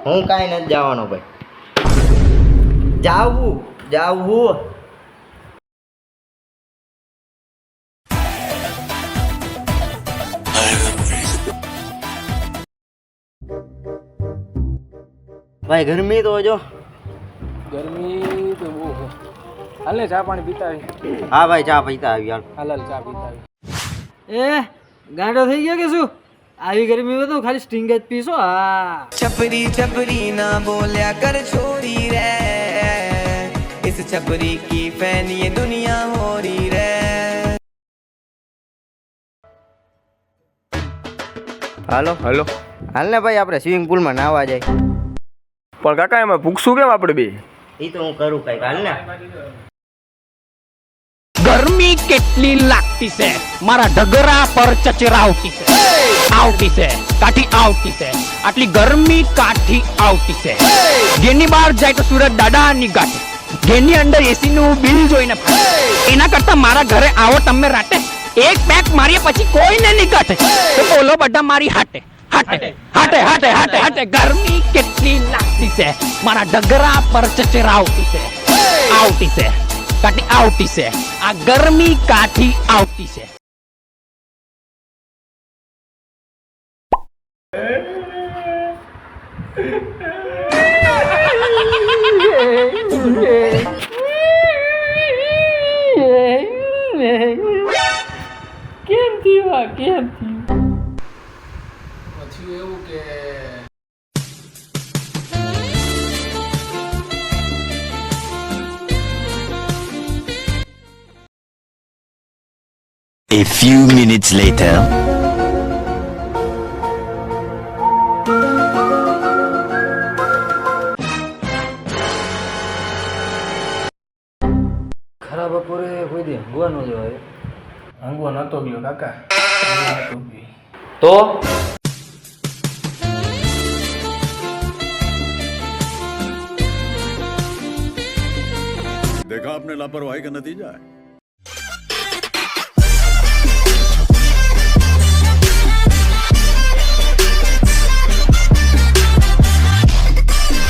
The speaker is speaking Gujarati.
હું કાંઈ નથી જવાનો ભાઈ. જાવું ભાઈ. ગરમી તો જો ગરમી તો બહુ છે. હાલ ને ચા પાણી પીતા આવી. હા ભાઈ ચા પીતા આવી હાલ. હાલ ચા પીતા આવી. એ ગાંડો થઈ ગયો કે શું? આવી ગરમીમાં તો ખાલી સ્ટિંગ જ પીશો. હા छपरी छपरी ना बोलिया कर छोरी रे, इस छपरी की फैन ये दुनिया हो रही रे. હાલો હાલ ને ભાઈ આપણે સ્વિમિંગ પુલમાં નાહવા જાય. પણ કાકા એમાં ભૂખશું કેમ આપણે બે? એ તો હું કરું કઈક. હાલ ને ગરમી કેટલી લાગતી છે, મારા ઢગરા પર ચચરાવતી છે, આવતી છે કાઠી આવતી છે, આટલી ગરમી કાઠી આવતી છે. ઘેરની બહાર જાય તો સુરત દાદાની ગાંઠ, ઘેરની અંદર એસી નું બિલ જોઈને એના કરતા મારા ઘરે આવો તમે રાતે, એક પેક મારીએ પછી કોઈને નહીં કાઢે તો બોલો બધા મારી હાટે હાટે હાટે હાટે હાટે હાટે. ગરમી કેટલી લાગતી છે, મારા ઢગરા પર ચચરાવતી છે, આવતી છે કાઠી આવતી છે, આ ગરમી કાઠી આવતી છે. કેમ થયું કેમ થયું? પછી એવું કે A few minutes later. ખરા બપોરે કોઈ દી ઊંઘવા ન જવાય. ઊંઘવો નતો ગયો કાકા. તો देखा आपने लापरवाही का नतीजा है.